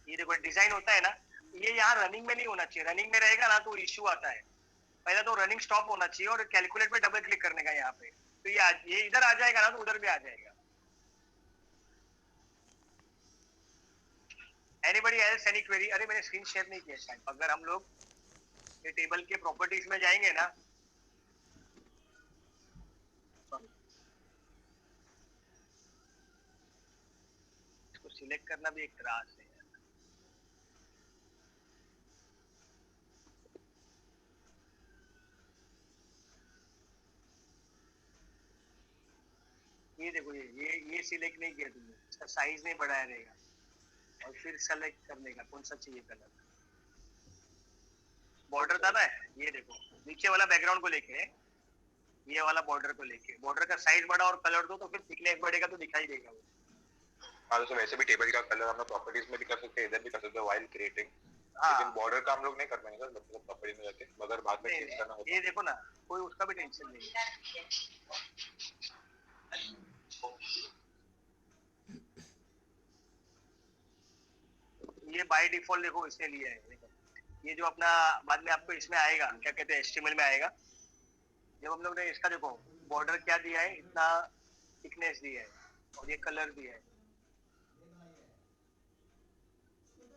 ये देखो डिजाइन होता है ना, ये यहाँ रनिंग में नहीं होना चाहिए, रनिंग में रहेगा ना तो इश्यू आता है। पहले तो रनिंग स्टॉप होना चाहिए और कैलकुलेट में डबल क्लिक करने का यहाँ पे, तो ये इधर आ जाएगा ना तो उधर भी आ जाएगा। Anybody else any query? अरे मैंने स्क्रीन शेयर नहीं किया शायद। अगर हम लोग ये टेबल के प्रॉपर्टीज में जाएंगे ना, इसको सिलेक्ट करना भी एक त्रास है। ये देखो ये सिलेक्ट नहीं किया तुमने, इसका साइज नहीं बढ़ाया रहेगा, और फिर सेलेक्ट करने का कौन सा चाहिए कलर। बॉर्डर था ना, ये देखो नीचे वाला बैकग्राउंड को लेके, ये वाला बॉर्डर को लेके, बॉर्डर का साइज बढ़ा और कलर दो तो फिर थिकनेस बढ़ेगा तो दिखाई देगा वो। हाँ तो वैसे भी टेबल का कलर हम लोग प्रॉपर्टीज में भी कर सकते हैं, इधर भी कर सकते हैं व्हाइल क्रिएटिंग। हाँ। लेकिन बॉर्डर का हम लोग नहीं कर पाएंगे सर, मतलब प्रॉपर्टी में जाके, मगर बाद में चेंज करना होगा। ये देखो ना, कोई उसका भी टेंशन नहीं है। ये बाय डिफॉल्ट देखो इसने लिया है। ये जो अपना बाद में आपको इसमें आएगा, क्या कहते हैं, HTML में आएगा, जब हम लोग ने इसका देखो बॉर्डर क्या दिया है, इतना थिकनेस दिया है और ये कलर दिया है।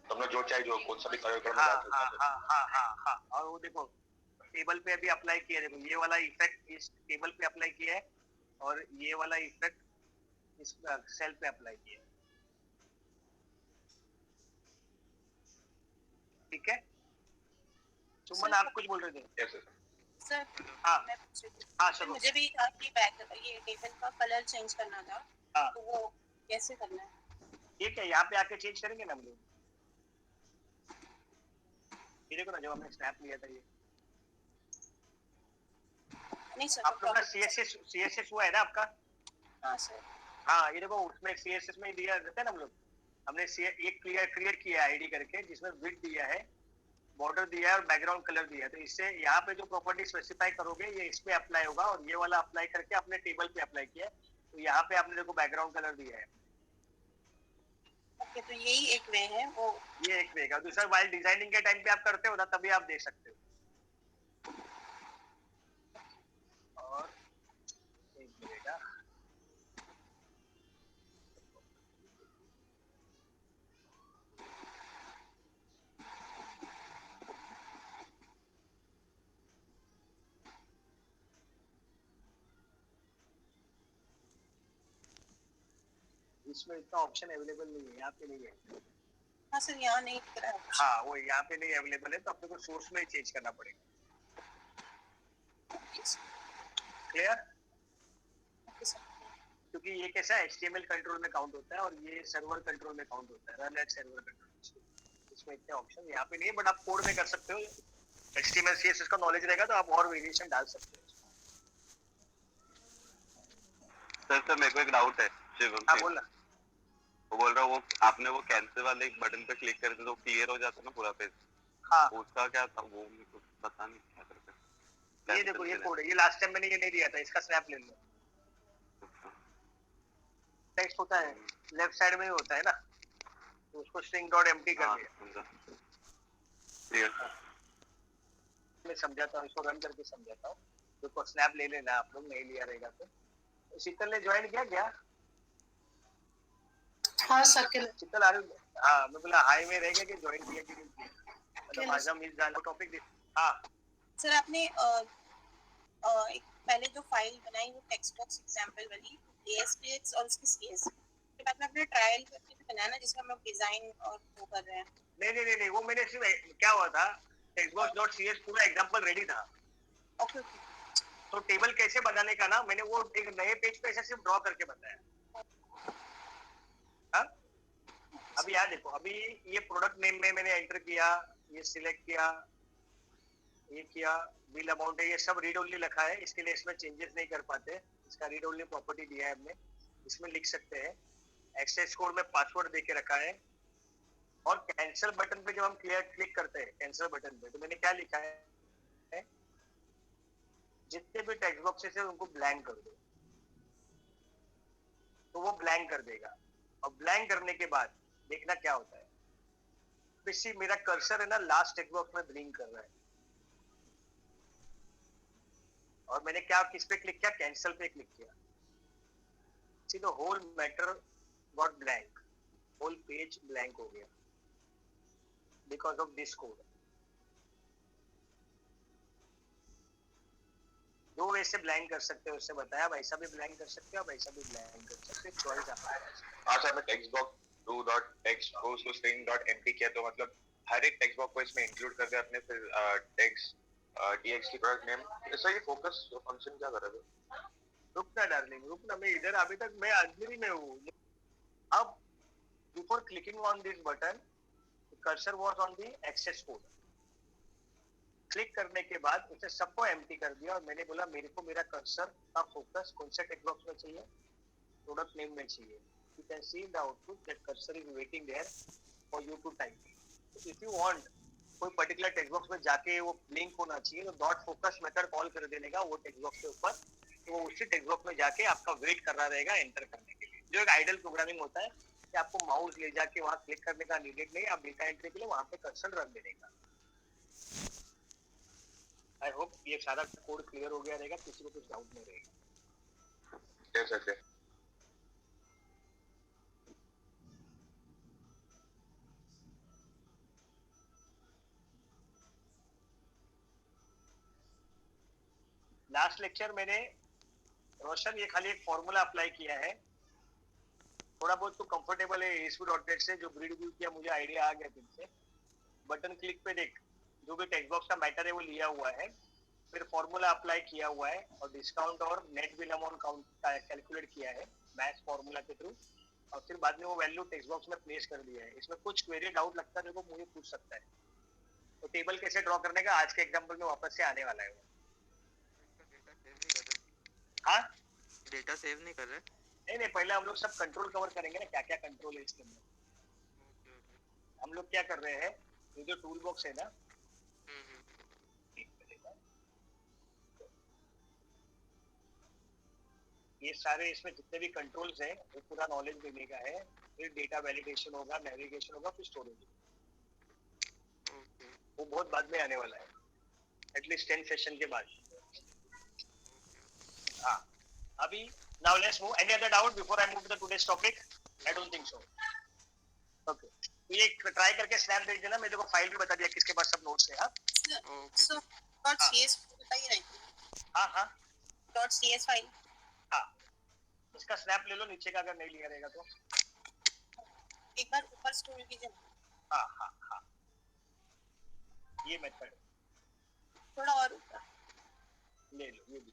तो हम लोग जो चाहिए, जो कौन सा भी कलर कर हाँ हाँ हाँ हाँ हाँ हाँ। और वो देखो टेबल पे अभी अप्लाई किया है, देखो ये वाला इफेक्ट इस टेबल पे अप्लाई किया है और ये वाला इफेक्ट इस सेल पे अप्लाई किया है। ठीक है, सुमन आप कुछ बोल रहे थे? सर हाँ हाँ सर, मुझे भी आपकी बैक ये टेबल का कलर चेंज करना था। हाँ। तो वो कैसे करना है? ठीक है, यहाँ पे आके चेंज करेंगे ना हम लोग। ये देखो ना, जब हमने स्नैप लिया था ये नहीं सर, आप लोग का CSS हुआ है ना आपका? हाँ सर। हाँ ये देखो उसमें CSS में दिया रहता है ना, हम लोग हमने एक क्रिएट किया है ID करके, जिसमें विड्थ दिया है, बॉर्डर दिया है और बैकग्राउंड कलर दिया है। तो इससे यहाँ पे जो प्रॉपर्टी स्पेसिफाई करोगे ये इस पे अप्लाई होगा, और ये वाला अप्लाई करके अपने टेबल पे अप्लाई किया है, तो यहाँ पे आपने देखो बैकग्राउंड कलर दिया है। ओके, तो यही एक वे है वो। ये एक वे का। दूसरा वाइल डिजाइनिंग के टाइम पे आप करते हो ना, तभी आप दे सकते हो। और एक मिलेगा, इसमें इतना ऑप्शन अवेलेबल नहीं है, यहाँ पे नहीं है। हाँ सर, यहाँ नहीं दिख रहा है। हाँ वो यहाँ पे नहीं अवेलेबल है, तो अपने को सोर्स में चेंज करना पड़ेगा। क्लियर? क्योंकि ये कैसा है, HTML कंट्रोल में काउंट होता है और ये सर्वर कंट्रोल में काउंट होता है, रन एट सर्वर कंट्रोल। इसमें इतने ऑप्शन यहाँ पे नहीं है, बट आप कोड में कर सकते हो। HTML CSS का नॉलेज रहेगा तो आप और वेरिएशन डाल सकते हो। सर मेरे को एक डाउट है शिवम। हाँ बोल ना। वो बोल रहा हूँ, वो आपने वो कैंसिल वाले एक बटन पे क्लिक करते तो क्लियर हो जाता ना पूरा पेज। हाँ उसका क्या था वो मेरे को पता नहीं क्या करके। ये देखो ये कोड है, ये लास्ट टाइम मैंने ये नहीं दिया था, इसका स्नैप ले लो। टेक्स्ट होता है लेफ्ट साइड में ही होता है ना, तो उसको string.empty कर दिया। मैं समझाता हूँ, इसको रन करके समझाता हूँ। देखो स्नैप ले लेना, आप लोग नहीं लिया रहेगा तो। शीतल ने ज्वाइन किया क्या? हाँ सर। शीतल आ रही? हाँ मैं बोला हाई में रहेगा कि ज्वाइन किया कि नहीं किया, मतलब आजम इस जान टॉपिक दे। हाँ सर, आपने एक पहले जो फाइल बनाई वो टेक्स्ट बॉक्स एग्जांपल वाली ASPX और उसकी CS के बाद में आपने ट्रायल करके बनाया ना, जिसमें हम लोग डिजाइन और वो कर रहे हैं। नहीं वो मैंने सिर्फ क्या हुआ था, textbox.cs पूरा एग्जांपल रेडी था। ओके तो टेबल कैसे बनाने का ना, मैंने वो एक नए पेज पे ऐसे सिर्फ ड्रॉ करके बताया। हाँ अभी याद देखो, अभी ये प्रोडक्ट नेम में मैंने एंटर किया, ये सिलेक्ट किया, ये किया, बिल अमाउंट है, ये सब रीड ओनली लिखा है, इसके लिए इसमें चेंजेस नहीं कर पाते। इसका रीड ओनली प्रॉपर्टी दिया है हमने, इसमें लिख सकते हैं। एक्सेस कोड में पासवर्ड देके रखा है, और कैंसिल बटन पे जब हम क्लिक करते हैं कैंसिल बटन पे, तो मैंने क्या लिखा है, जितने भी टेक्स्ट बॉक्सेस है उनको ब्लैंक कर दो, तो वो ब्लैंक कर देगा। और ब्लैंक करने के बाद देखना क्या होता है। बेसिक मेरा कर्सर है ना लास्ट टेक्स्ट बॉक्स में ब्लिंक कर रहा है, और मैंने क्या किस पे क्लिक किया, कैंसिल पे क्लिक किया, see the whole matter got blank, whole page blank हो गया बिकॉज ऑफ दिस कोड। दो वे से ब्लैंक कर सकते हो, उससे बताया, अब ऐसा भी ब्लैंक कर सकते हो, अब ऐसा भी ब्लैंक कर सकते हो, चॉइस आपका है। आज हमें text box do dot text goes to string dot empty किया, तो मतलब हर एक टेक्स्ट बॉक्स को इसमें इंक्लूड कर दिया अपने, फिर टेक्स्ट txt प्रोडक्ट नेम, ऐसा ये फोकस फंक्शन क्या कर रहा है? रुक ना डार्लिंग, रुक ना, मैं इधर अभी तक मैं अंदर ही में हूँ। अब before clicking on this button cursor was on the access code, click करने के बाद उसे सबको एम्प्टी कर दिया, और मैंने बोला मेरे को मेरा कर्सर का फोकस कौन से टेक्स्ट बॉक्स में चाहिए, प्रोडक्ट नेम में चाहिए। You can see in the output that cursor is waiting there for you to type. So if you want कोई पर्टिकुलर टेक्स्ट बॉक्स में जाके वो ब्लिंक होना चाहिए, तो डॉट फोकस मेथड कॉल कर देने का वो टेक्स्ट बॉक्स के ऊपर, तो वो उसी टेक्स्ट बॉक्स में जाके आपका वेट कर रहा रहेगा एंटर करने के लिए, जो एक आइडल प्रोग्रामिंग होता है कि आपको माउस ले जाके वहाँ क्लिक करने का नीडेड नहीं, आप डेटा एंट्री के लिए वहाँ पे कर्सर रख देने का। आई होप ये सारा कोड क्लियर हो गया रहेगा, किसी को कुछ डाउट नहीं रहेगा। yes okay लास्ट लेक्चर मैंने रोशन ये खाली एक फॉर्मूला अप्लाई किया है, थोड़ा बहुत तो कंफर्टेबल है ASP.NET से, जो ग्रिड व्यू किया मुझे आइडिया आ गया फिर से। बटन क्लिक पे देख, जो भी टेक्स्ट बॉक्स का मैटर है वो लिया हुआ है, फिर फॉर्मूला अप्लाई किया हुआ है, और डिस्काउंट और net bill amount count calculate किया है मैथ फॉर्मूला के थ्रू, और फिर बाद में वो वैल्यू टेक्स्ट बॉक्स में प्लेस कर दिया है। इसमें कुछ क्वेरी डाउट लगता है देखो, मुझे पूछ सकता है, तो टेबल कैसे ड्रॉ करने का आज के एग्जांपल में वापस से आने वाला है वो। हाँ, डेटा सेव नहीं कर रहे? नहीं पहले हम लोग सब कंट्रोल कवर करेंगे ना, क्या क्या कंट्रोल है इसके अंदर। हम लोग क्या कर रहे हैं, ये जो टूल बॉक्स है ना, ये सारे इसमें जितने भी कंट्रोल्स हैं वो पूरा नॉलेज देने का है, फिर डेटा वैलिडेशन होगा, नेविगेशन होगा, फिर स्टोरेज, वो बहुत बाद में आने वाला है, एटलीस्ट 10 सेशन के बाद। हाँ, अभी now let's move. Any other doubt before I move to the today's topic? I don't think so. Okay. तो ये ट्राई करके स्नैप भेज देना, मेरे को फाइल भी बता दिया किसके पास सब नोट्स है। हाँ So .cs बताइए ना। हाँ .cs फाइल। हाँ, इसका स्नैप ले लो नीचे का, अगर नहीं लिया रहेगा तो एक बार ऊपर स्क्रॉल कीजिए ना। हाँ, ये मेथड थोड़ा और ऊपर ले लो, ये भी।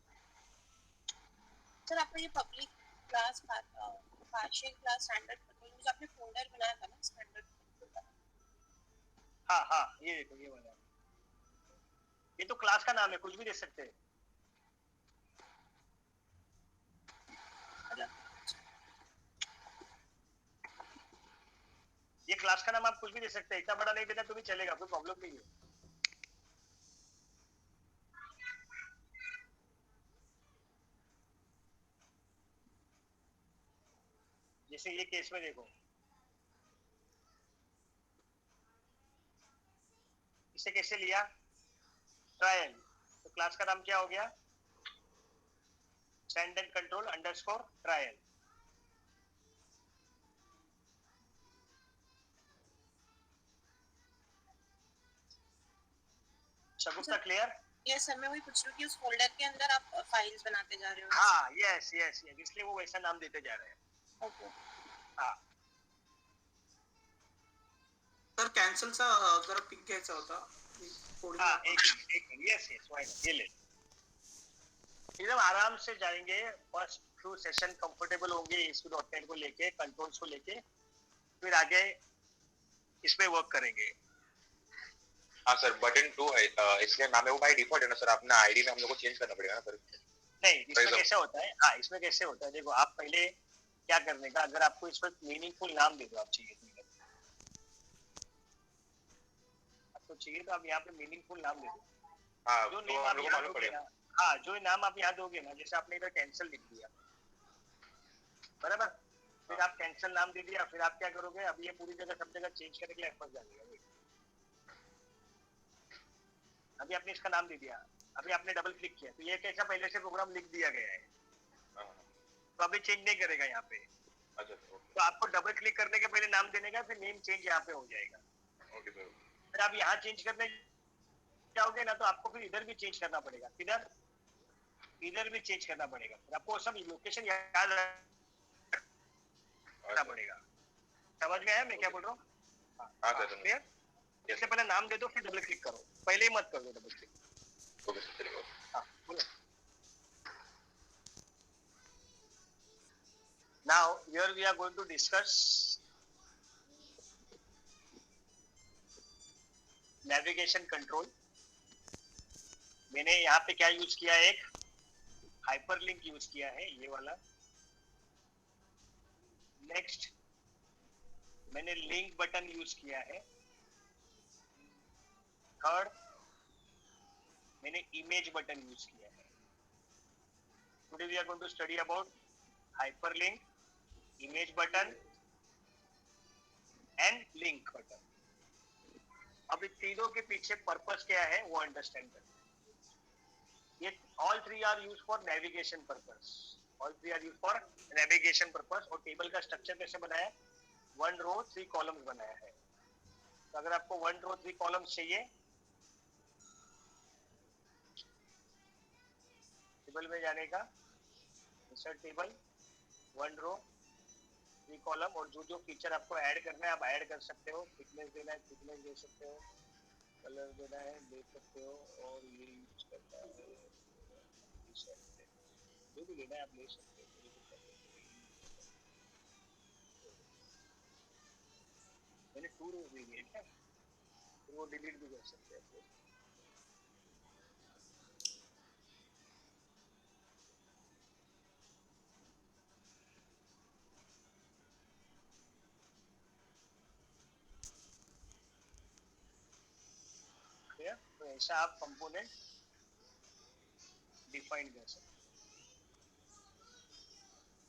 सर आपका ये public class partial class standard जो आपने फोल्डर बनाया था ना स्टैंडर्ड, हाँ, ये देखो, ये वाला, ये तो क्लास का नाम है, कुछ भी दे सकते हैं। ये क्लास का नाम आप कुछ भी दे सकते हैं, इतना बड़ा नहीं देना तो भी चलेगा, कोई प्रॉब्लम नहीं है। जैसे ये केस में देखो, इसे कैसे लिया, ट्रायल, तो क्लास का नाम क्या हो गया, स्टैंडर्ड कंट्रोल अंडरस्कोर ट्रायल। शगुफ्ता क्लियर? यस सर, मैं वही पूछ रही हूँ कि उस फोल्डर के अंदर आप फाइल्स बनाते जा रहे हो। हाँ, यस, इसलिए वो वैसा नाम देते जा रहे हैं। ओके। हाँ, सर कॅन्सल चा जरा पिक घ्यायचा होता कोडिंग। हाँ, एक यस, वाई नॉट, ये ले, एकदम आराम से जाएंगे, फर्स्ट फ्यू सेशन कंफर्टेबल होंगे ASP.NET को लेके, कंट्रोल्स को लेके, फिर आगे इसमें वर्क करेंगे। हाँ सर, बटन 2 है, इसलिए नाम है वो बाय डिफॉल्ट है ना सर, अपना आईडी में हम लोग को चेंज करना पड़ेगा ना सर? नहीं, इसमें कैसे होता है, हाँ इसमें कैसे होता है, देखो आप पहले क्या करने का, अगर आपको इसमें मीनिंगफुल नाम दे दो, आप चाहिए आपको चाहिए तो आप यहाँ पे मीनिंगफुल नाम दे दो। हाँ, जो तो नेम हम आप लोग को यहाँ मालूम दोगे पड़ेगा। ना, हाँ जो नाम आप यहाँ दोगे ना, जैसे आपने इधर कैंसिल लिख दिया, बराबर, फिर आप कैंसिल नाम दे दिया, फिर आप क्या करोगे, अब ये पूरी जगह सब जगह चेंज करने के लिए एफर्ट डालिएगा। अभी आपने इसका नाम दे दिया, अभी आपने डबल क्लिक किया तो ये कैसा पहले से प्रोग्राम लिख दिया गया है, हाँ, तो अभी चेंज नहीं करेगा यहाँ पे। अच्छा ओके तो आपको डबल क्लिक करने के पहले नाम देने का, फिर नेम चेंज यहाँ पे हो जाएगा। ओके सर फिर आप यहाँ चेंज करने जाओगे ना तो आपको फिर इधर भी चेंज करना पड़ेगा, इधर भी चेंज करना पड़ेगा, फिर आपको सब लोकेशन याद रखना पड़ेगा। समझ गए मैं क्या बोल रहा हूँ? हाँ सर क्लियर? इससे पहले नाम दे दो फिर डबल क्लिक करो, पहले ही मत कर दो डबल क्लिक। ओके सर चलिए हाँ बोलो। Now here we are going to discuss navigation control. मैंने यहाँ पे क्या यूज किया है, एक हाइपरलिंक यूज किया है ये वाला। नेक्स्ट मैंने लिंक बटन यूज किया है। थर्ड मैंने इमेज बटन यूज किया है। Today we are going to study about hyperlink, image button and link button. अब इन तीनों के पीछे पर्पस क्या है वो अंडरस्टैंड करें। ये all three are used for navigation purpose. All three are used for navigation purpose. और टेबल का स्ट्रक्चर कैसे बनाया है? 1 रो 3 कॉलम्स बनाया है। तो अगर आपको 1 रो 3 कॉलम्स चाहिए, टेबल में जाने का, इंसर्ट टेबल, 1 रो 3 कॉलम, और जो जो फीचर आपको ऐड करना है आप ऐड कर सकते हो। थिकनेस देना है थिकनेस दे सकते हो, कलर देना है दे सकते हो, और ये यूज करना है जो भी लेना है आप ले सकते हो। मैंने 2 रो भी दिए क्या, तो वो डिलीट भी कर सकते हैं। तो ऐसा आप कंपोनेंट डिफाइन कर सकते हैं।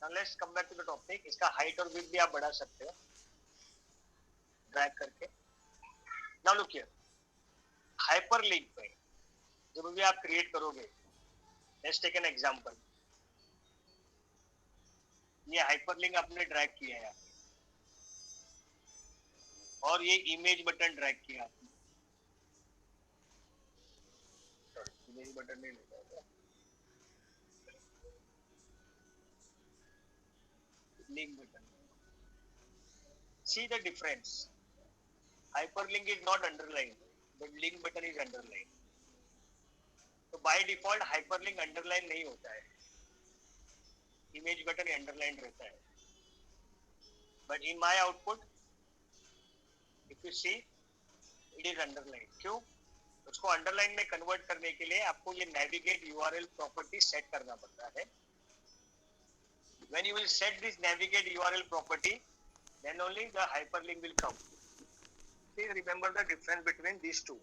Now let's come back to the topic. इसका हाइट और विड्थ भी आप बढ़ा सकते हो ड्रैग करके। Now look here, हाइपरलिंक पे जब भी आप क्रिएट करोगे, let's take an example. ये हाइपरलिंक आपने ड्रैग किया है और ये इमेज बटन ड्रैग किया आपने। इमेज बटन नहीं लेता है, link button. See the difference. Hyperlink is not underlined, but link button is underlined. तो by default hyperlink underline नहीं होता है, image button underlined रहता है। But in my output, if you see, it is underlined. क्यों? उसको underline में convert करने के लिए आपको ये navigate URL property set करना पड़ता है। When you will set this navigate URL property, then only the hyperlink will come. Please remember the difference between these two,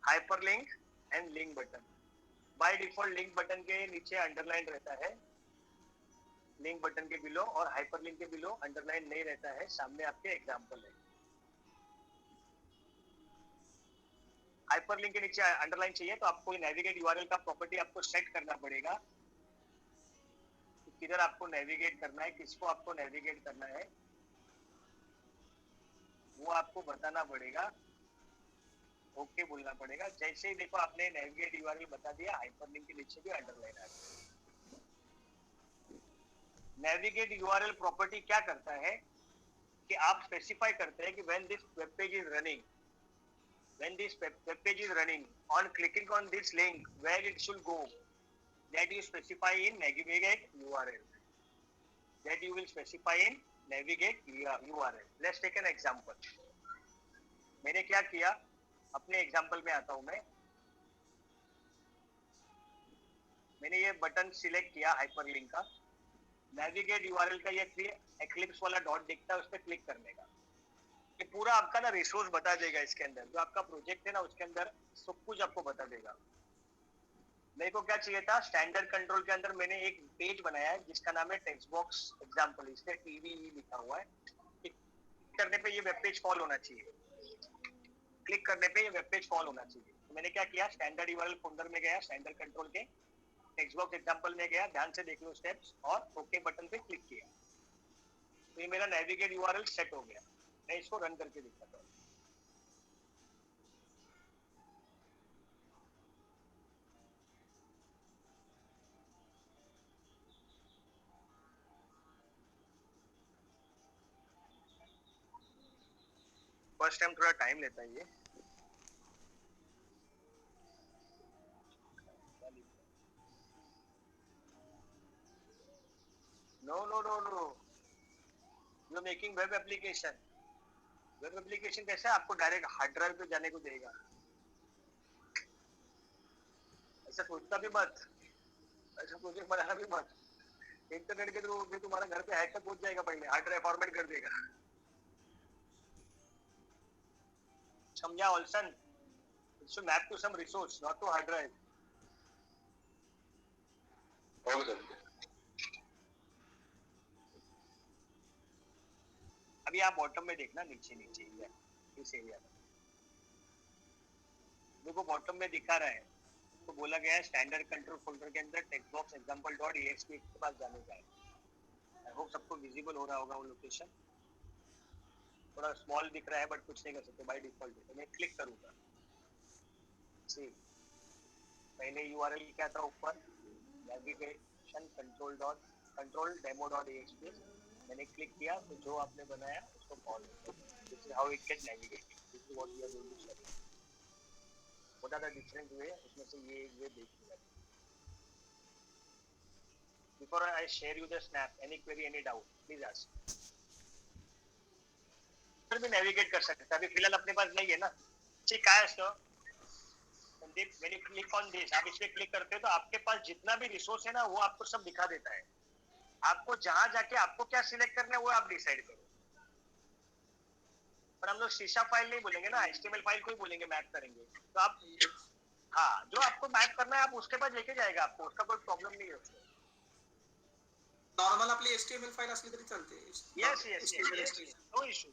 hyperlink and link button. By default link button के नीचे underline रहता है, link button के below, और hyperlink के below underline नहीं रहता है। सामने आपके example है। hyperlink के नीचे underline चाहिए तो आपको navigate URL का property आपको set करना पड़ेगा, किधर आपको navigate करना है, किसको आपको navigate करना है, वो आपको बताना पड़ेगा, ओके बोलना पड़ेगा। जैसे ही देखो आपने नेविगेट यूआरएल बता दिया, हाइपरलिंक के नीचे भी अंडरलाइन आ गया। नेविगेट यूआरएल प्रॉपर्टी क्या करता है कि आप स्पेसिफाई करते हैं कि when this web page is running, on clicking on this link where it should go, that you specify in navigate URL, that you will specify in navigate URL. Let's take an example. मैंने क्या किया, अपने example में आता हूं मैं। मैंने ये बटन सिलेक्ट किया हाइपरलिंक का, नेविगेट यूआरएल का ये एक्लिप्स वाला डॉट दिखता है, उस पर क्लिक करने का। ये पूरा आपका ना रिसोर्स बता देगा, इसके अंदर जो आपका प्रोजेक्ट है ना उसके अंदर सब कुछ आपको बता देगा। मेरे को क्या चाहिए था, स्टैंडर्ड कंट्रोल के अंदर मैंने एक पेज बनाया है जिसका नाम है टेक्स्ट बॉक्स एग्जांपल, इसमें टीवी लिखा हुआ है। क्लिक करने पे ये वेब पेज कॉल होना चाहिए। क्लिक करने पे ये वेब पेज कॉल होना चाहिए। तो मैंने क्या किया, स्टैंडर्ड यूआरएल फोल्डर में गया, स्टैंडर्ड कंट्रोल के टेक्स्ट बॉक्स एग्जांपल में गया, ध्यान से देख लो स्टेप्स, और ओके बटन पे क्लिक किया। तो ये मेरा नेविगेट यूआरएल सेट हो गया। मैं इसको रन करके दिखाता हूँ। फर्स्ट टाइम थोड़ा टाइम लेता है ये। No, you are making web application. Web application कैसा है, आपको डायरेक्ट हार्ड ड्राइव पे जाने को देगा। ऐसा सोचता भी मत, ऐसा प्रोजेक्ट बनाना भी मत। इंटरनेट के थ्रू भी तुम्हारा घर पे हैकर पहुंच जाएगा, पहले हार्ड ड्राइव फॉर्मेट कर देगा। समझा ऑल्सन? It's to map to some resource, not to hard drive. Okay sir. अभी आप बॉटम में देखना, नीचे नीचे इस एरिया में देखो, बॉटम में दिखा रहा है तो बोला गया है स्टैंडर्ड कंट्रोल फोल्डर के अंदर text box example dot XP के पास जाने का है। आई होप सबको विजिबल हो रहा होगा वो लोकेशन। थोड़ा स्मॉल दिख रहा है बट कुछ नहीं कर सकते बाय डिफॉल्ट। तो मैं क्लिक करूंगा, सी पहले यूआरएल क्या था ऊपर, navigation control demo dot XP. मैंने क्लिक किया तो जो आपने बनाया उसको कॉल होगा। This is how it can navigate, this is what we are going to study. What are the different way, उसमें से ये देखिए। Before I share you the snap, any query, any doubt, please ask. फिर भी navigate कर सकते हैं, अभी फिलहाल अपने पास नहीं है ना। ठीक है sir, Sandeep, when you click on this, आप इस पे क्लिक करते हो तो आपके पास जितना भी रिसोर्स है ना वो आपको सब दिखा देता है। आपको जहां जाके आपको क्या सिलेक्ट करना है वो आप डिसाइड करो। पर हम लोग शीशा फाइल नहीं बोलेंगे ना, एचटीएमएल फाइल को ही बोलेंगे, मैप करेंगे। तो आप हाँ, जो आपको मैप करना है आप उसके पास लेके जाएगा, आपको उसका कोई प्रॉब्लम नहीं है उसको। नॉर्मल आपली HTML फाइल असली तरी चालते। yes, no issue.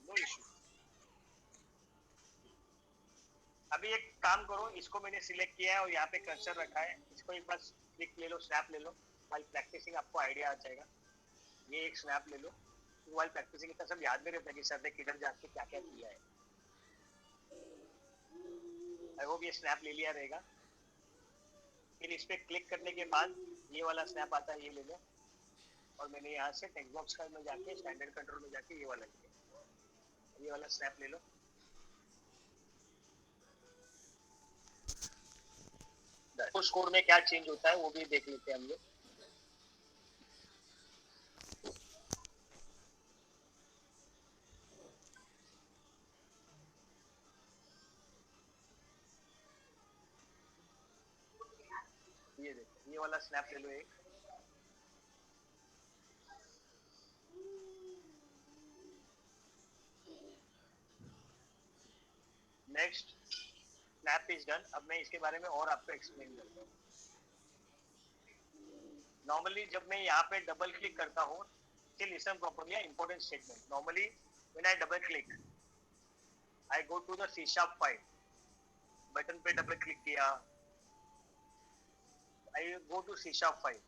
अभी एक काम करो, इसको मैंने सिलेक्ट किया है और यहाँ पे कर्सर रखा है, इसको एक बार क्लिक ले लो, स्नैप ले लो। वाइल प्रैक्टिसिंग आपको आइडिया आ जाएगा। ये एक स्नैप ले लो। वाइल प्रैक्टिसिंग इतना सब याद नहीं रहता कि सर ने किधर जाके क्या क्या किया है। आई होप ये स्नैप ले लिया रहेगा। फिर इस पे क्लिक करने के बाद ये वाला स्नैप आता है, ये ले लो। और मैंने यहाँ से टेक्स्ट बॉक्स में जाके स्टैंडर्ड कंट्रोल में जाके ये वाला लिया, ये वाला स्नैप ले लो। उस कोड में क्या चेंज होता है वो भी देख लेते हैं हम लोग। ये देखो, ये वाला स्नैप ले लो एक। Next, snap is done. अब मैं इसके बारे में और आपको एक्सप्लेन करता हूँ। नॉर्मली जब मैं यहाँ पे डबल क्लिक करता हूँ, listen properly, important statement. Normally when I double click, I go to the C# file, button पे डबल क्लिक किया, I go to C# file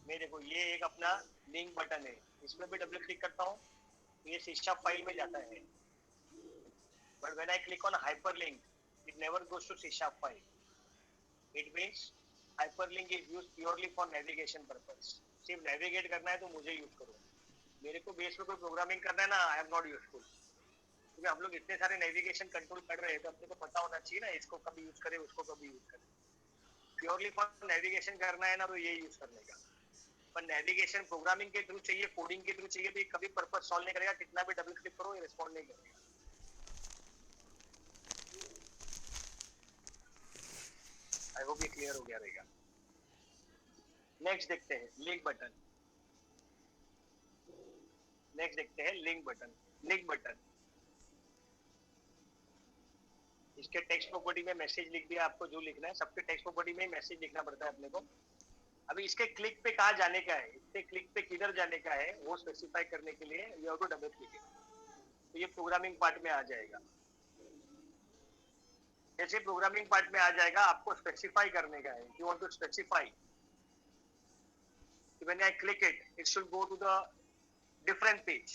में। देखो ये एक अपना लिंक बटन है, इसमें भी डबल क्लिक करता हूँ तो ये C# फाइल में जाता है। But when I click on hyperlink, it never goes to C# file. It means hyperlink is used purely for navigation purpose. सिर्फ नेविगेट करना है तो मुझे यूज करो, मेरे को बेस पे कोई प्रोग्रामिंग करना है ना, आई एम नॉट यूजफुल। क्योंकि हम लोग इतने सारे नेविगेशन कंट्रोल कर रहे हैं तो अपने को पता होना चाहिए ना, इसको कभी यूज करें, उसको कभी यूज करें। प्योरली फॉर नेविगेशन करना है ना तो ये यूज करने का। पर नेविगेशन प्रोग्रामिंग के थ्रू चाहिए, कोडिंग के थ्रू चाहिए, तो ये कभी पर्पस सॉल्व नहीं करेगा। कितना भी डबल क्लिक करो ये रिस्पॉन्ड नहीं करेगा। आई होप ये क्लियर हो गया रहेगा। नेक्स्ट देखते हैं लिंक बटन। लिंक बटन इसके टेक्स्ट प्रॉपर्टी में मैसेज लिख दिया, आपको जो लिखना है। सबके टेक्स्ट प्रॉपर्टी में मैसेज लिखना पड़ता है अपने को। अभी इसके क्लिक पे कहाँ जाने का है, इसके क्लिक पे किधर जाने का है वो स्पेसिफाई करने के लिए you have to double click. तो ये प्रोग्रामिंग पार्ट में आ जाएगा। जैसे प्रोग्रामिंग पार्ट में आ जाएगा, आपको स्पेसिफाई करने का है. You want to specify. When I click it, it should go to the different page.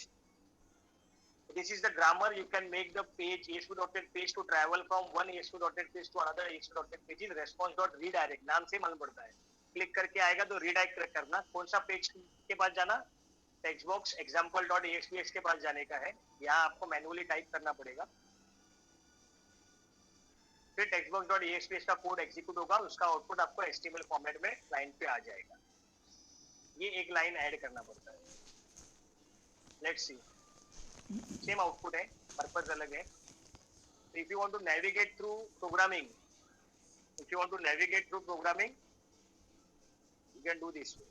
This is the grammar. You can make the page ASP.NET page to travel from one ASP.NET page to another ASP.NET page in response.redirect. नाम से मालूम पड़ता है. Click करके आएगा तो redirect करना. कौन सा पेज के पास जाना? टेक्स्ट बॉक्स example.axps के पास जाने का है. यहाँ आपको मैनुअली टाइप करना पड़ेगा. फिर textbox.axps का कोड एग्जीक्यूट होगा, उसका आउटपुट आपको HTML फॉर्मेट में लाइन पे आ जाएगा. ये एक लाइन ऐड करना पड़ता है. Let's see. सेम आउटपुट है, पर्पस अलग है. If you want to navigate through programming, you can do this way.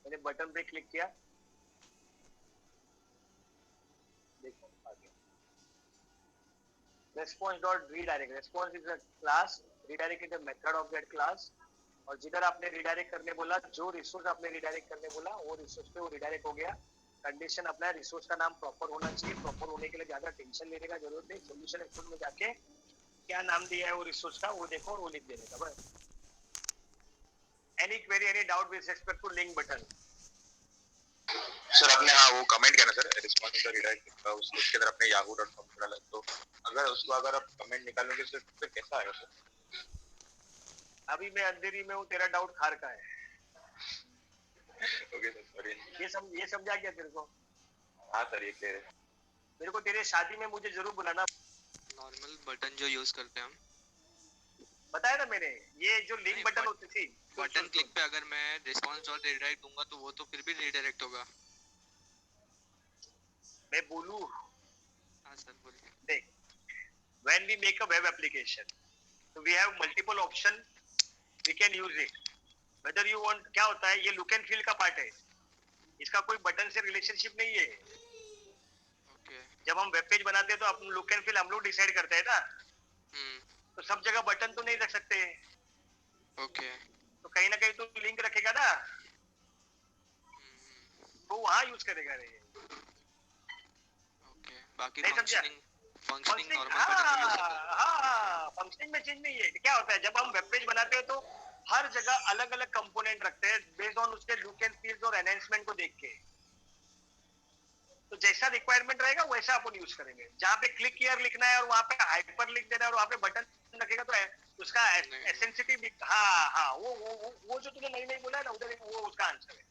मैंने बटन पे क्लिक किया, देखो आगे response.redirect. response is a class, redirect is a method of that class. और जिधर आपने रिडायरेक्ट करने बोला, जो रिसोर्स आपने रिडायरेक्ट करने बोला, वो रिसोर्स पे वो रिडायरेक्ट हो गया. कंडीशन अपना है, रिसोर्स का नाम प्रॉपर होना चाहिए. प्रॉपर होने के लिए ज्यादा टेंशन लेने का जरूरत नहीं. सॉल्यूशन एक्सपोर्ट में जाके क्या नाम दिया है वो रिसोर्स का, वो देखो और वो लिख देने का बस. Any query, any doubt with respect to link button. Sir आपने हाँ वो कमेंट किया ना सर, रिस्पॉन्स रिडायरेक्ट उसके अंदर अपने yahoo.com डाला, तो अगर उसको अगर आप कमेंट निकालोगे सर तो कैसा आएगा सर? अभी मैं अंधेरी में हूँ, तेरा डाउट खार का है. Okay sir, sorry. ये समझा क्या तेरे को? हाँ सर, ये क्लियर है. मेरे को तेरे शादी में मुझे जरूर बुलाना. नॉर्मल बटन जो यूज करते हैं हम, बताया ना मैंने, ये जो लिंक नहीं, बटन होती थी, बटन क्लिक पे अगर मैं रिस्पांस डॉट रिडायरेक्ट दूंगा तो वो तो फिर भी रिडायरेक्ट होगा. मैं बोलूं, हाँ सर बोलिए. देख, when we make a web application, so we have multiple option, we can use it. Whether you want, क्या होता है, ये look and feel का पार्ट है, इसका कोई बटन से रिलेशनशिप नहीं है. ओके. जब हम वेब पेज बनाते हैं तो अपन लुक एंड फील हम लोग डिसाइड करते हैं ना. तो सब जगह बटन तो नहीं रख सकते. ओके. तो कहीं ना कहीं तो लिंक रखेगा ना, तो वहाँ यूज करेगा रे. ओके. बाकी नहीं समझा? फंक्शनिंग नॉर्मल बटन यूज करते हैं. हाँ, फंक्शनिंग में चेंज नहीं है. क्या होता है, जब हम वेब पेज बनाते हैं तो हर जगह अलग अलग कंपोनेंट रखते हैं बेस्ड ऑन उसके लुक एंड फील्स और एनहांसमेंट को देख के. तो जैसा रिक्वायरमेंट रहेगा वैसा अपन यूज करेंगे. जहाँ पे क्लिक हियर लिखना है और वहाँ पे हाइपर लिख देना है और वहाँ पे बटन रखेगा तो उसका एसेंसिटिव. हाँ, वो जो तूने नहीं बोला है ना उधर, वो उसका आंसर है.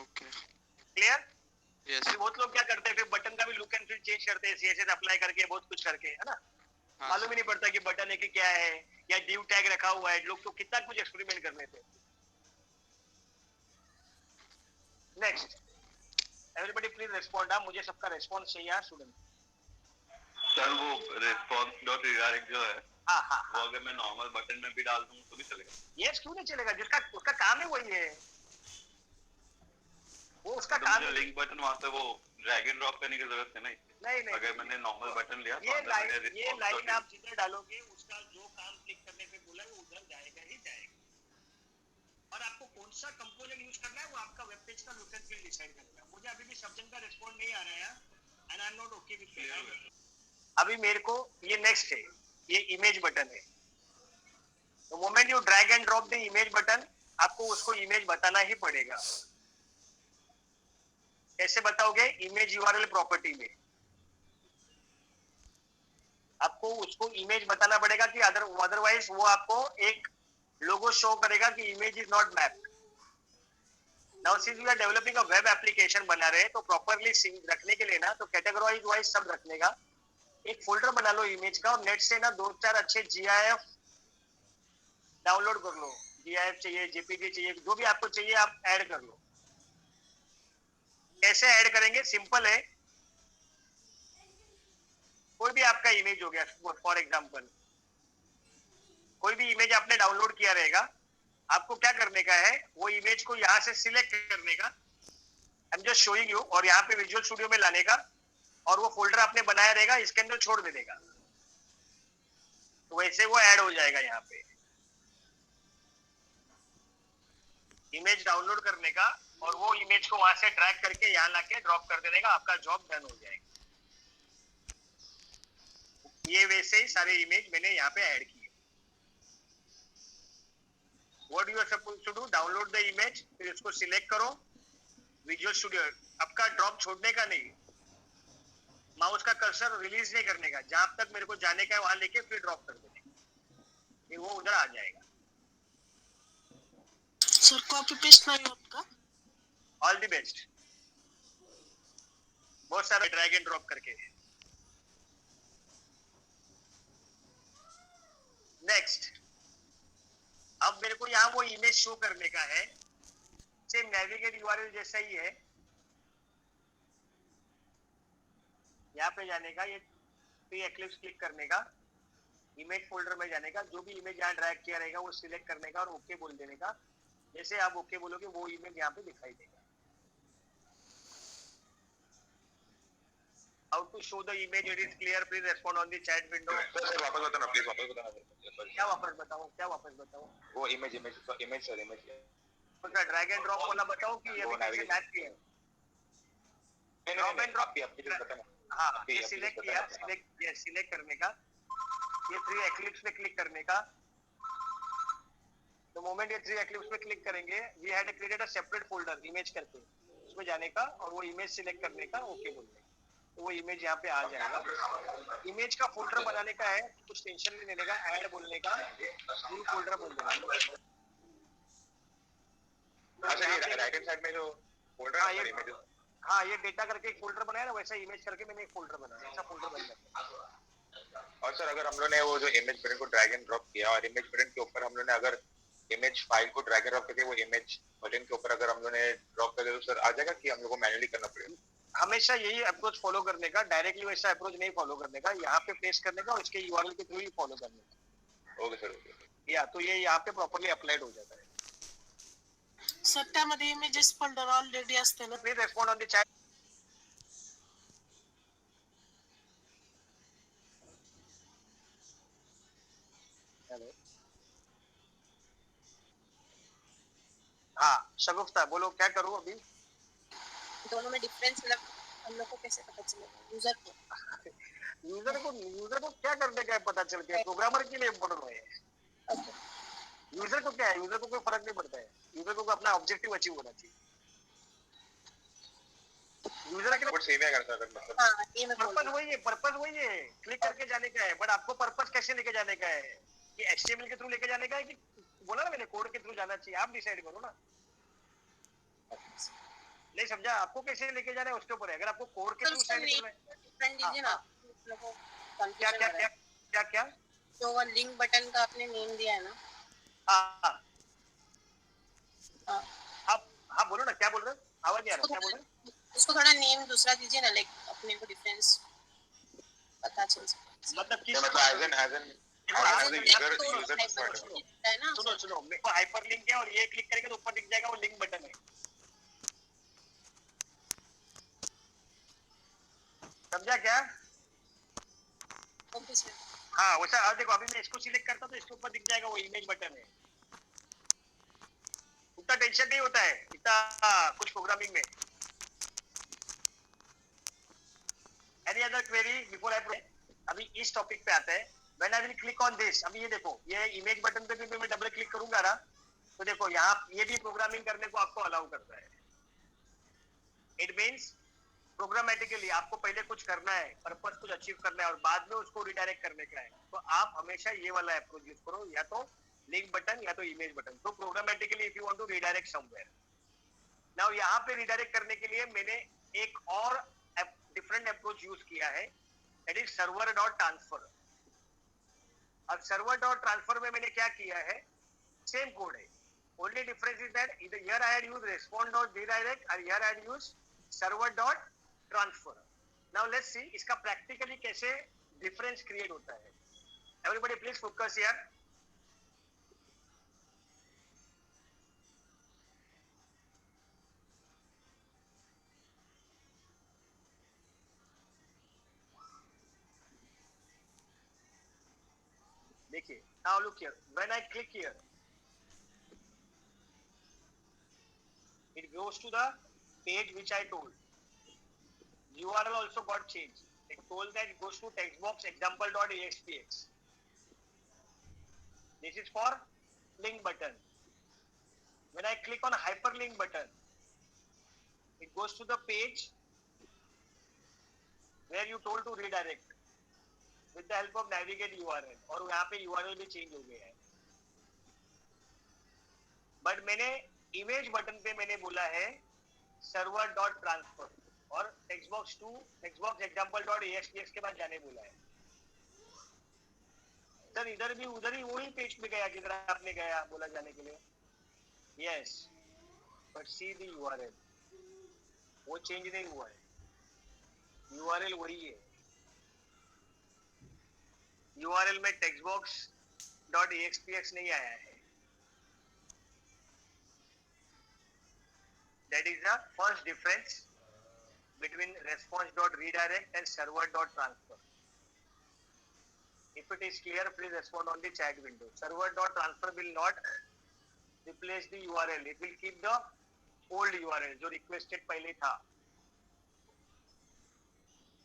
ओके. क्लियर? यस. बहुत लोग क्या करते हैं, फिर बटन का भी लुक एंड फील चेंज करते हैं, सीएसएस अप्लाई करके, बहुत कुछ करके, है ना. मालूम ही नहीं पड़ता कि बटन है कि क्या है, या डिव टैग रखा हुआ है. लोग तो कितना कुछ एक्सपेरिमेंट कर लेते हैं. Next, everybody please respond. मुझे सबका रिस्पॉन्स चाहिए स्टूडेंट. सर वो रिस्पांस डॉट रिडायरेक्ट जो है, हाँ, वो अगर मैं नॉर्मल बटन में भी डाल दूं तो भी चलेगा? यस, क्यों नहीं चलेगा? जिसका उसका काम है वही है, वो उसका तो काम मुझे है. लिंक बटन वहां से वो ड्रैग एंड ड्रॉप करने की जरूरत है नहीं. अगर मैंने नॉर्मल बटन लिया तो ये अंदर मैंने लाइन रिस्पांस आप जिधर डालोगे उसका जो काम क्लिक करने पे बोला है वो उधर जाएगा ही जाएगा. और आपको कौन सा कंपोनेंट यूज करना है वो आपका वेब पेज का लुक एंड फील डिसाइड करेगा. मुझे अभी भी सब जन का रिस्पॉन्ड नहीं आ रहा है, and I am not okay with it. अभी मेरे को ये नेक्स्ट है, ये इमेज बटन है. The moment you drag and drop the image button, आपको उसको इमेज बताना ही पड़ेगा. कैसे बताओगे? इमेज यूआरएल प्रॉपर्टी में आपको उसको इमेज बताना पड़ेगा कि अदरवाइज वो आपको एक लोगो शो करेगा कि image is not mapped. Now since we are developing a web application बना रहे हैं, तो प्रॉपर्ली रखने के लिए ना, तो कैटेगराइज वाइज सब रखने का एक फोल्डर बना लो इमेज का, और नेट से ना 2-4 अच्छे GIF डाउनलोड कर लो. GIF चाहिए, JPG चाहिए, जो भी आपको चाहिए आप ऐड कर लो. कैसे ऐड करेंगे? सिंपल है. कोई भी आपका इमेज हो गया, फॉर एग्जांपल कोई भी इमेज आपने डाउनलोड किया रहेगा, आपको क्या करने का है, वो इमेज को यहाँ से सिलेक्ट करने का, I am just showing you, और यहाँ पे विजुअल स्टूडियो में लाने का, और वो फोल्डर आपने बनाया रहेगा, इसके अंदर छोड़ देने का, तो वैसे वो ऐड हो जाएगा. यहाँ पे इमेज डाउनलोड करने का और वो इमेज को वहां से ड्रैग करके यहाँ लाके ड्रॉप कर देने का, आपका जॉब डन हो जाएगा। ये वैसे ही सारे इमेज मैंने यहाँ पे ऐड किए। What you are supposed to do, download the image, फिर उसको सिलेक्ट करो, विजुअल स्टूडियो, आपका ड्रॉप छोड़ने का नहीं, माउस का कर्सर रिलीज नहीं करने का, जहां तक मेरे को जाने का है वहां लेके फिर ड्रॉप कर देने का, ये वो उधर आ जाएगा। सर कॉपी पेस्ट नहीं होता? All the best. बहुत सारा ड्रैग एंड ड्रॉप करके। नेक्स्ट, अब मेरे को यहाँ वो इमेज शो करने का है, सेम नेविगेट यूआरएल जैसा ही है, यहाँ पे जाने का, ये फ्री एक्लिप्स क्लिक करने का, इमेज फोल्डर में जाने का, जो भी इमेज यहाँ ड्रैग किया रहेगा वो सिलेक्ट करने का और ओके बोल देने का। जैसे आप ओके बोलोगे वो इमेज यहाँ पे दिखाई देगा। How to show the image? It is clear. Please respond on the chat window. Sir वापस बताना प्लीज, वापस बताना। क्या वापस बताऊं? क्या वापस बताऊं? वो इमेज सर, इमेज उसका ड्रैग एंड ड्रॉप वाला बताऊं कि ये वो अभी कैसे मैच किया? ड्रॉप एंड ड्रॉप आपकी बताना। हाँ, ये सिलेक्ट किया, सिलेक्ट करने का, ये 3 एक्लिप्स पे क्लिक करने का। तो मोमेंट ये 3 एक्लिप्स पे क्लिक करेंगे, we had created a separate folder image करके, उसमें जाने का और वो इमेज सिलेक्ट करने का, ओके बोलने का, तो वो इमेज यहाँ पे आ जाएगा। इमेज का फोल्डर बनाने का है, कुछ टेंशन नहीं लेने का, ऐड बोलने का, न्यू फोल्डर बोल देना। अच्छा, ये राइट हैंड साइड में जो फोल्डर है और इमेज, हाँ, ये डेटा करके एक फोल्डर बनाया ना, वैसा इमेज करके मैंने एक फोल्डर बनाया, ऐसा फोल्डर बन जाता है। और सर अगर हम लोग ने वो जो इमेज प्रिंट को ड्रैग एंड ड्रॉप किया और इमेज प्रिंट के ऊपर हम लोग ने अगर इमेज फाइल को ड्रैग एंड ड्रॉप करके वो इमेज बटन के ऊपर अगर हम लोग ने ड्रॉप कर दिया तो सर आ जाएगा कि हम लोग को मैन्युअली करना पड़ेगा? हमेशा यही अप्रोच फॉलो करने का, डायरेक्टली वैसा अप्रोच नहीं फॉलो करने का, यहाँ पे पेस्ट करने का और इसके यूआरएल के थ्रू ही फॉलो करने का। Okay sir, okay. या तो ये यहाँ पे प्रॉपर्ली अप्लाइड हो जाता है। सर त्यामध्ये इमेजेस फोल्डर ऑलरेडी असते ना? Please respond on the chat. Hello, हाँ शगुफ्ता बोलो, क्या करूँ अभी? दोनों में डिफरेंस मतलब हम लोग को कैसे पता चलेगा? यूजर यूजर को क्या करने का है पता चल गया, प्रोग्रामर के लिए इम्पोर्टेंट है। यूजर को क्या है, यूजर को कोई फर्क नहीं पड़ता है, यूजर को अपना ऑब्जेक्टिव अचीव होना चाहिए। यूजर के लिए सेम है करता है मतलब। हाँ, ये मैं बोल पर्पस वही है, क्लिक करके जाने का है, बट आपको पर्पस कैसे लेके जाने का है, कि एचटीएमएल के थ्रू लेके जाने का है कि बोला ना मैंने कोड के थ्रू जाना चाहिए, आप डिसाइड करो ना। नहीं समझा, आपको कैसे लेके जाना है उसके ऊपर है। अगर आपको कोड के थ्रू सेंड करना है, डिफरेंट दीजिए ना। क्या क्या क्या क्या क्या जो वो लिंक बटन का आपने नेम दिया है ना, हाँ हाँ बोलो ना, क्या बोल रहे हो, आवाज नहीं आ रहा, क्या बोल रहे हो? उसको थोड़ा नेम दूसरा दीजिए ना, लाइक अपने को डिफरेंस पता चल सके। मतलब किस सुनो हाइपर लिंक है और ये क्लिक करेंगे तो ऊपर दिख जाएगा, वो लिंक बटन है, समझा क्या? Okay sir. हाँ वैसा, अब देखो अभी मैं इसको सिलेक्ट करता तो इसके ऊपर दिख जाएगा वो इमेज बटन है। उतना टेंशन नहीं होता है इतना कुछ प्रोग्रामिंग में। Any other query before I? अभी इस टॉपिक पे आते हैं। When I will click on this, अभी ये देखो, ये इमेज बटन पे भी मैं डबल क्लिक करूंगा ना, तो देखो यहाँ ये भी प्रोग्रामिंग करने को आपको अलाउ करता है। इट मींस प्रोग्रामेटिकली आपको पहले कुछ करना है, पर्पस कुछ अचीव करना है और बाद में उसको रिडायरेक्ट करने का है, तो आप हमेशा ये वाला अप्रोच यूज करो, या तो लिंक बटन या तो इमेज बटन। तो programmatically if you want to redirect somewhere, now यहाँ पे रिडायरेक्ट करने के लिए मैंने एक और डिफरेंट अप्रोच यूज किया है, that is server dot transfer. अब सर्वर डॉट ट्रांसफर में मैंने क्या किया है, सेम कोड है, ओनली डिफरेंस इज दैट इधर here I had used respond dot redirect और here I had used server dot transfer. Now let's see इसका प्रैक्टिकली कैसे डिफरेंस क्रिएट होता है। Everybody please focus here. देखिए, now look here, when I click here, It goes to the page which I told. URL also got changed. It told that it goes to textbox example.axpx. This is for link button. When I click on hyperlink button, it goes to the page where you told to redirect with the help of navigate URL. और यहाँ पे URL भी change हो गया है. But मैंने image button पे मैंने बोला है server.transfer और textbox to textbox example.axpx के बाद जाने बोला है. सर इधर भी उधर ही वही पेज पे गया जिधर आपने गया बोला जाने के लिए. Yes, but see the URL. वो चेंज नहीं हुआ है. URL वही है. URL में textbox.axpx नहीं आया है. That is the first difference between response.redirect and server.transfer. If it is clear, please respond on the chat window. Server.transfer will not replace the URL. It will keep the old URL जो requested पहले था.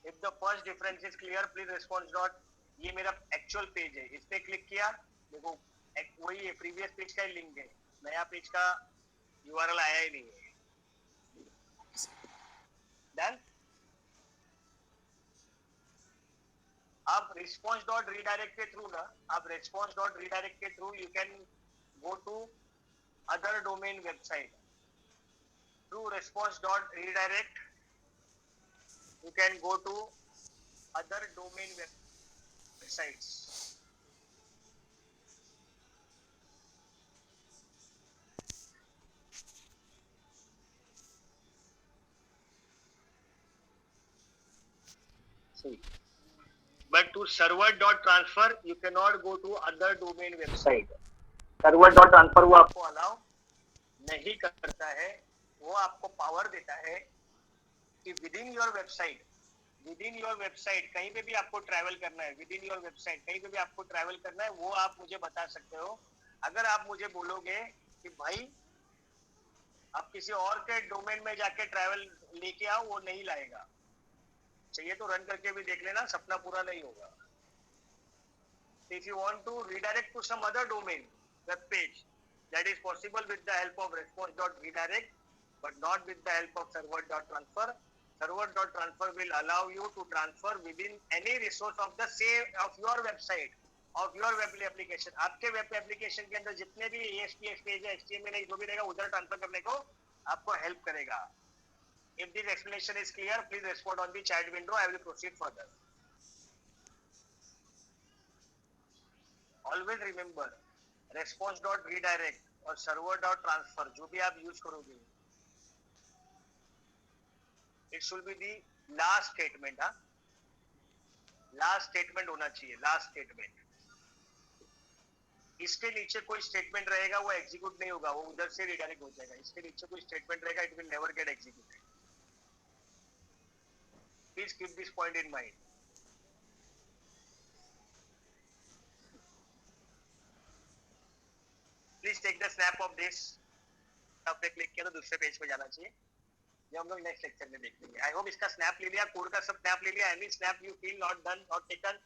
If the first difference is clear, please respond. ये मेरा actual page है. इस पे click किया, देखो वही है, previous page का लिंक है. नया पेज का URL आया ही नहीं है. Done? आप response.redirect के थ्रू ना, आप response.redirect के through you can go to other domain website. Through response.redirect you can go to other domain websites. See. But to server.transfer you cannot go to other domain website. Server.transfer वो आपको allow नहीं करता है. वो आपको power देता है कि within your website कहीं पे भी आपको ट्रैवल करना है, within your website कहीं पे भी आपको ट्रैवल करना है, वो आप मुझे बता सकते हो. अगर आप मुझे बोलोगे कि भाई आप किसी और के डोमेन में जाके ट्रैवल लेके आओ, वो नहीं लाएगा. चाहिए तो रन करके भी देख लेना, सपना पूरा नहीं होगा. If you want to redirect to some other domain web page, that is possible with the help of response.redirect, but not with the help of server.transfer. Server.transfer will allow you to transfer within any resource of the same of your website, of your web application. आपके web application के अंदर जितने भी ASPX page है, HTML है, जो भी रहेगा उधर ट्रांसफर करने को आपको हेल्प करेगा. If this explanation is clear, please respond on the chat window. I will proceed further. Always remember, response.redirect और server.transfer जो भी आप यूज करोगे, it should be the last statement. हाँ, last statement होना चाहिए. last statement. इसके नीचे कोई स्टेटमेंट रहेगा वो एग्जीक्यूट नहीं होगा, वो उधर से रिडायरेक्ट हो जाएगा. इसके नीचे कोई स्टेटमेंट रहेगा, it will never get executed. Please keep this point in mind. Please take the snap of this. आपने क्लिक किया तो दूसरे पेज पे जाना चाहिए. ये हम लोग नेक्स्ट लेक्चर में देख लेंगे. आई होप इसका स्नैप ले लिया, कोड का सब स्नैप ले लिया. Any snap you feel not done और टेकन